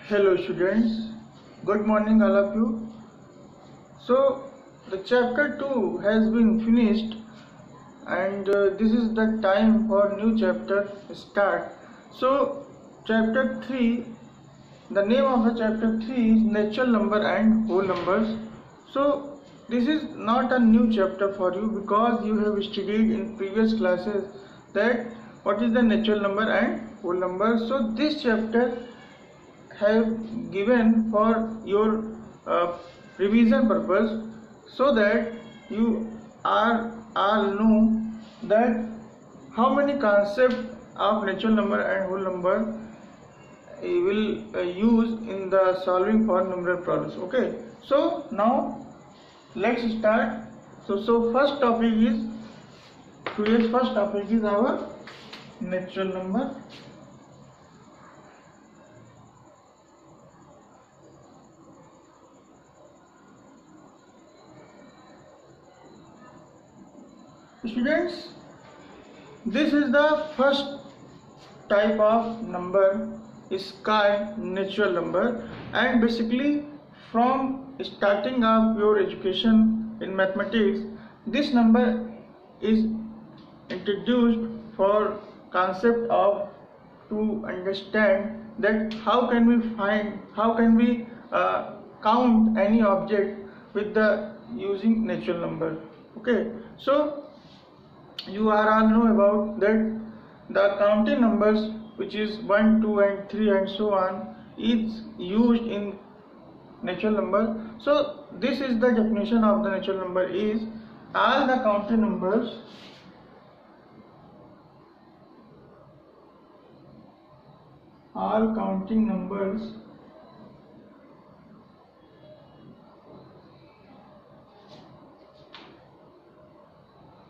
Hello students, good morning all of you. So the chapter 2 has been finished and this is the time for new chapter start. So chapter 3, the name of the chapter 3 is natural number and whole numbers. So this is not a new chapter for you because you have studied in previous classes that what is the natural number and whole number. So this chapter have given for your revision purpose so that you are all know that how many concept of natural number and whole number you will use in the solving for numeral problems. Okay, so now let's start. So first topic is today's first topic is our natural number. Students, this is the first type of number is called natural number, and basically from starting of your education in mathematics this number is introduced for concept of to understand that how can we count any object with the using natural number. Okay, so you are all know about that the counting numbers which is 1, 2 and 3 and so on is used in natural number. So this is the definition of the natural number is all the counting numbers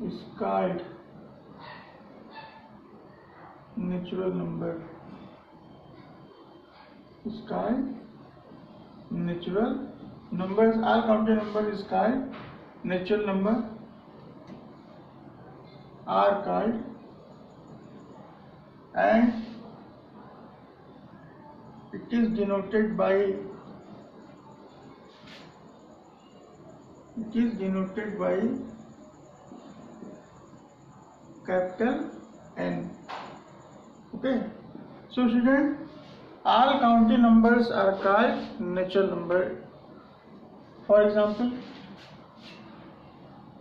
is called natural number. Is called natural numbers. All counted number is called natural number. Are called, and it is denoted by capital N. Okay, so student, all counting numbers are called natural number. For example,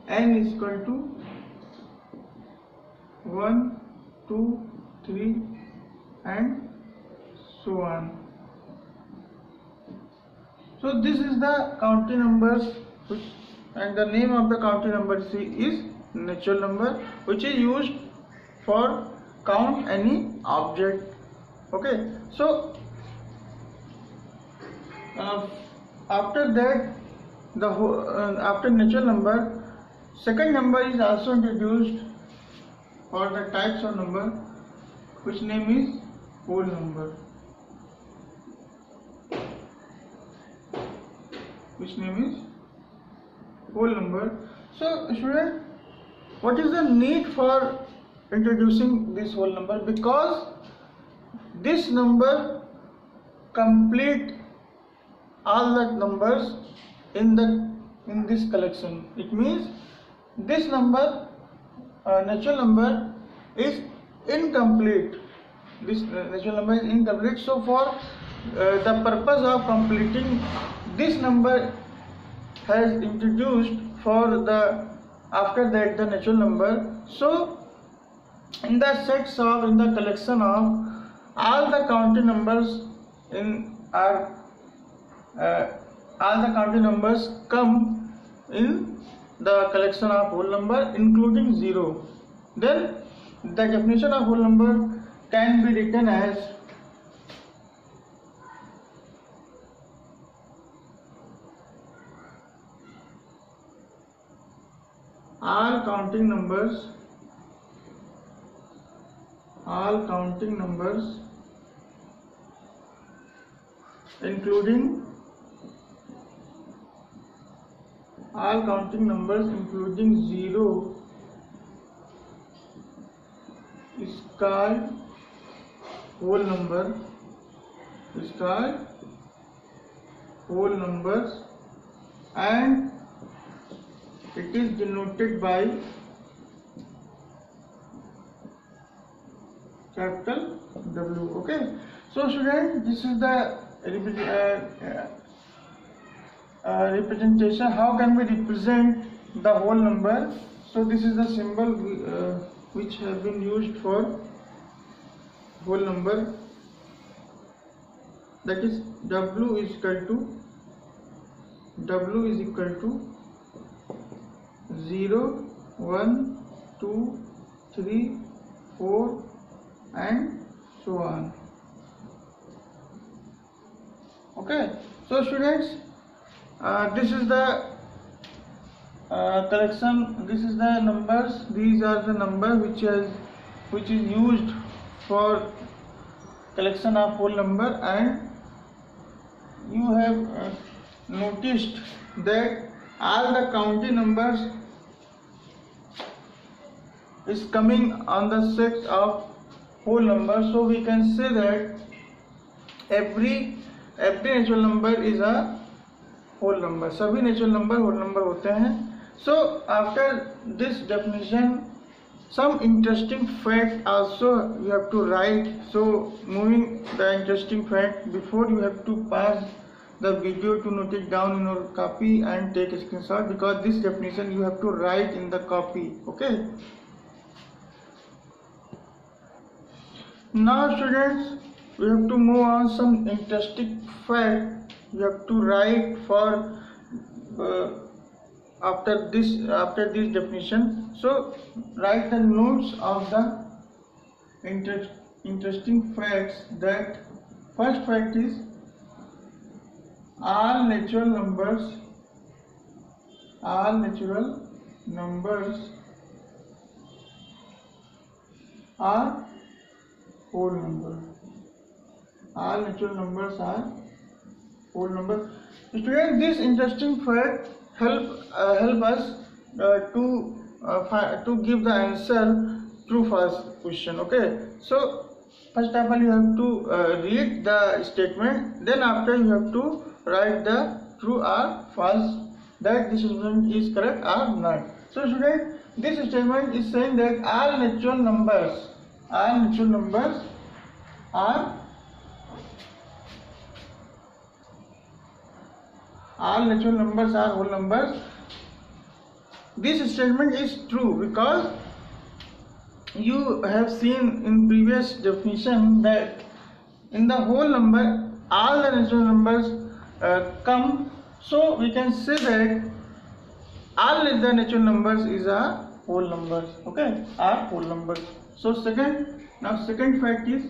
n is equal to 1, 2, 3 and so on. So this is the counting numbers which, and the name of the counting number is natural number, which is used for count any object. Okay, so after that the after natural number, second number is also introduced for the types of number, which name is whole number. So student, what is the need for introducing this whole number? Because this number complete all the numbers in this collection. It means this number natural number is incomplete. This natural number is incomplete. So for the purpose of completing this number has introduced for the after that the natural number. So in the sets of in the collection of all the counting numbers in our all the counting numbers come in the collection of whole number including 0. Then the definition of whole number can be written as all counting numbers including 0 is called whole number, is called whole numbers and it is denoted by capital W. Okay, so student, this is the representation. How can we represent the whole number? So this is the symbol which have been used for whole number, that is W is equal to 0, 1, 2, 3, 4 and so on. Okay, so students, this is the collection, this is the numbers, these are the numbers which is used for collection of whole number, and you have noticed that all the counting numbers is coming on the set of whole number. So we can say that every natural number is a whole number. सभी natural number whole number होते हैं. So after this definition, some interesting fact also you have to write. So moving the interesting fact, before you have to pass the video to note it down in your copy and take a screenshot, because this definition you have to write in the copy. Okay. Now students, we have to move on some interesting fact you have to write for after this definition. So write the notes of the interesting facts. That first fact is all natural numbers are whole number. All natural numbers are whole number. Students, this interesting fact help us to give the answer true false question. Okay, so first of all you have to read the statement, then after you have to write the true or false, that this statement is correct or not. So student, this statement is saying that all natural numbers are whole numbers. This statement is true because you have seen in previous definition that in the whole number all the natural numbers come. So we can say that all the natural numbers is a whole numbers. Okay, are whole numbers. So second fact is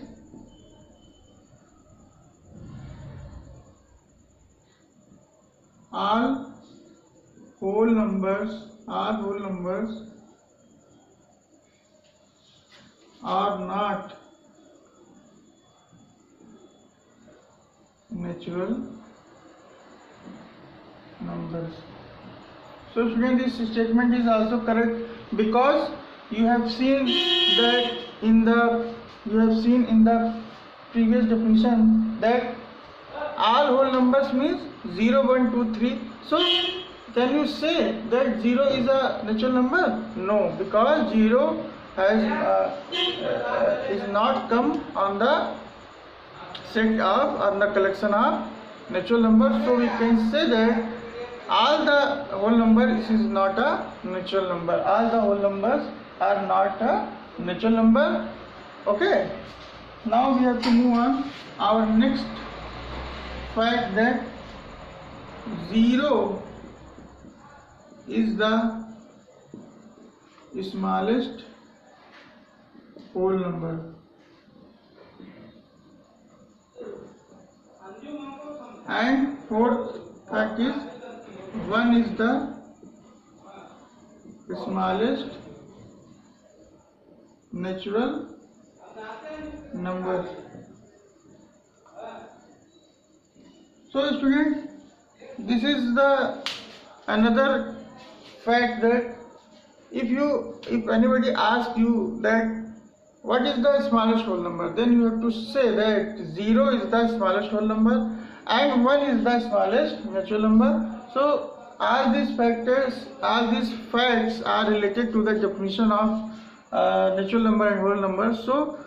all whole numbers are not natural numbers. So student, this statement is also correct because you have seen that in the previous definition that all whole numbers means 0, 1, 2, 3. So can you say that 0 is a natural number? No, because 0 has is not come on the set of or the collection of natural numbers. So we can say that all the whole numbers is not a natural number. All the whole numbers are not a natural number. Okay. Now we have to move on. Our next fact that 0 is the smallest whole number. And fourth fact is 1 is the smallest natural number. So students, this is the another fact that if anybody asks you that what is the smallest whole number? Then you have to say that 0 is the smallest whole number and 1 is the smallest natural number. So all these facts are related to the definition of natural number and whole number. So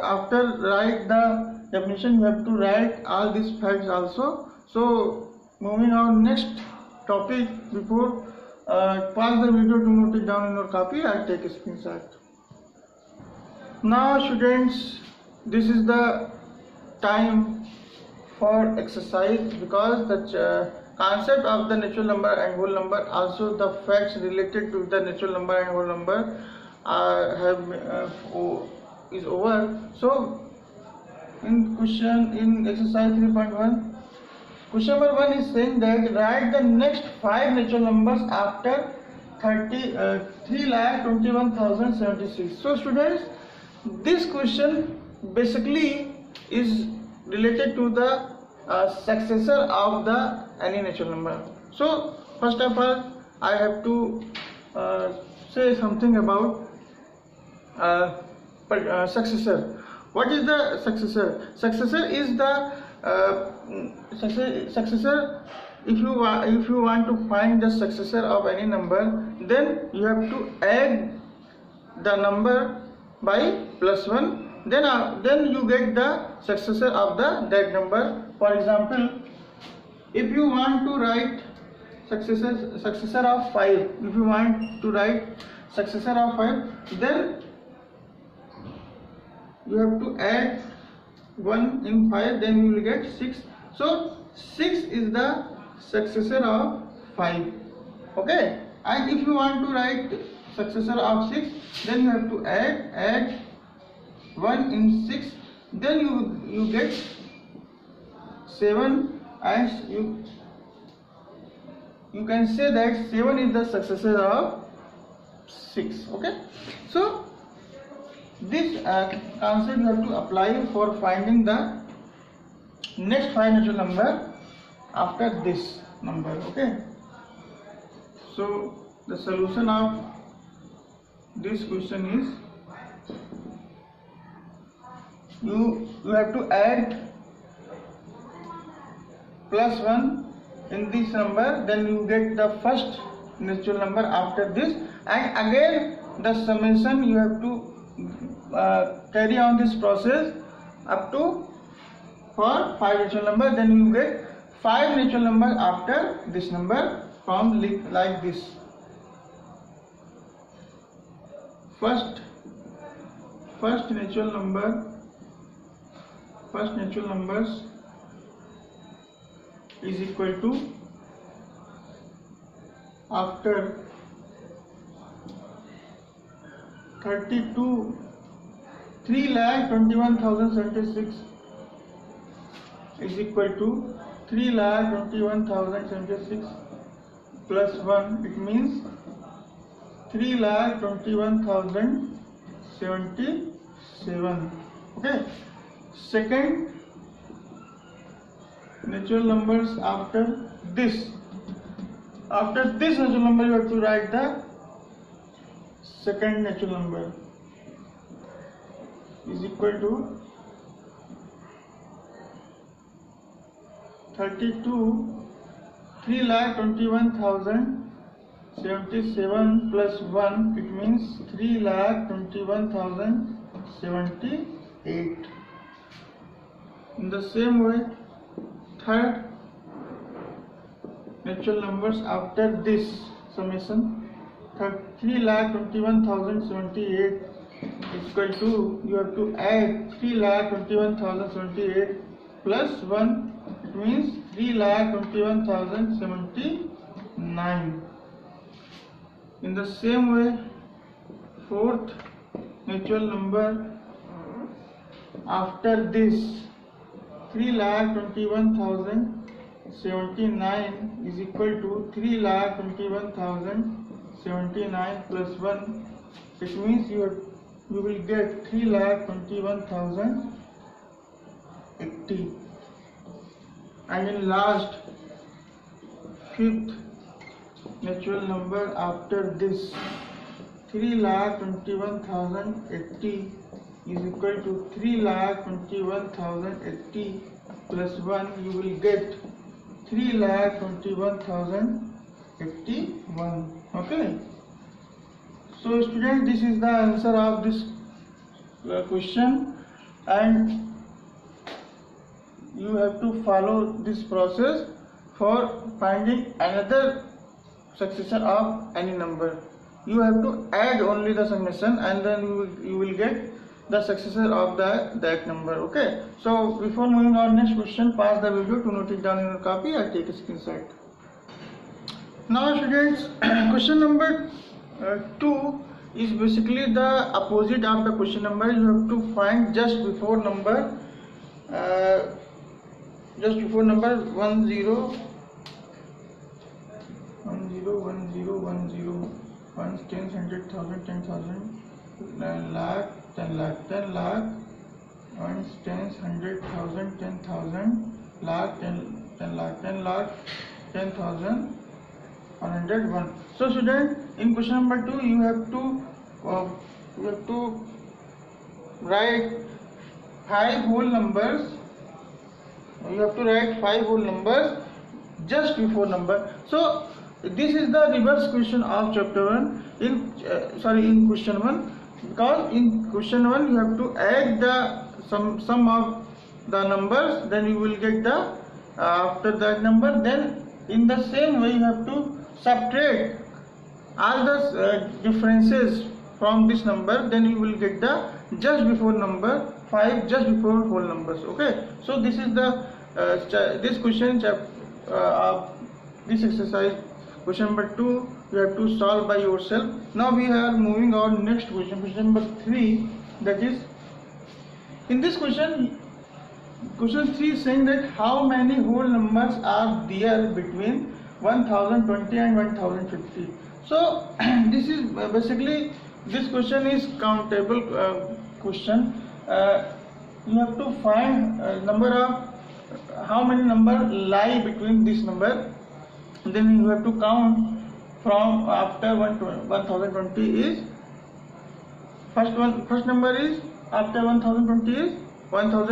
after write the definition, you have to write all these facts also. So moving on next topic, before pause the video to note it down in your copy, I'll take a screenshot. Now students, this is the time for exercise, because the concept of the natural number and whole number, also the facts related to the natural number and whole number is over. So in exercise 3.1, question number 1 is saying that write the next 5 natural numbers after 3,21,076. So students, this question basically is related to the successor of the any natural number. So first of all, I have to say something about successor. What is the successor? Successor is the successor. If you want to find the successor of any number, then you have to add the number by +1. Then you get the successor of that number. For example, if you want to write successor of 5, if you want to write successor of 5, then you have to add 1 in 5, then you will get 6. So 6 is the successor of 5. Okay, and if you want to write successor of 6, then you have to add 1 in 6, then you get 7, and you can say that 7 is the successor of 6. Okay, so this concept you have to apply for finding the next 5 natural number after this number. Okay, so the solution of this question is you have to add +1 in this number, then you get the first natural number after this, and again the summation you have to carry on this process up to for 5 natural number, then you get 5 natural number after this number from like this. First natural numbers is equal to, after 3,21,076 is equal to 3,21,076 plus 1, it means 3,21,077. Okay, second natural numbers after this natural number, you have to write the second natural number is equal to 3,21,077 plus 1, it means 3,21,078. In the same way, third natural numbers after this summation, 3,21,078 is equal to, you have to add 3,21,078 plus 1, it means 3,21,079. In the same way, fourth natural number after this, 3,21,079 is equal to 3,21,079 plus 1, it means you will get 3,21,080. And in last, fifth natural number after this, 3,21,080 is equal to 3,21,080 plus 1, you will get 3,21,081. Okay, so students, this is the answer of this question, and you have to follow this process for finding another successor of any number. You have to add only the summation, and then you will get the successor of that number. Okay, so before moving on next question, pause the video to note it down in your copy or take a screenshot. Now students, question number 2 is basically the opposite of the question number. You have to find just before number 10, 1, 10, 100,000, 10,000, lakh, 10 lakh, 10 lakh, 1, 10, 100,000, 10,000, lakh, 10 lakh, 10 lakh, 10,000, 101. So student, in question number 2 you have to write 5 whole numbers. You have to write 5 whole numbers just before number. So this is the reverse question of chapter 1 in question 1, because in question 1 you have to add the sum of the numbers, then you will get the after that number. Then in the same way you have to subtract all the differences from this number, then you will get the just before number 5, just before whole numbers. Okay, so this is the this question this exercise, question number 2, you have to solve by yourself. Now we are moving on next question, question number 3. That is, in this question 3 is saying that how many whole numbers are there between 1020 and 1050. So this is basically, this question is countable question. You have to find number of how many number lie between this number, then you have to count from after 1020 is first number is after 1020 is 1000.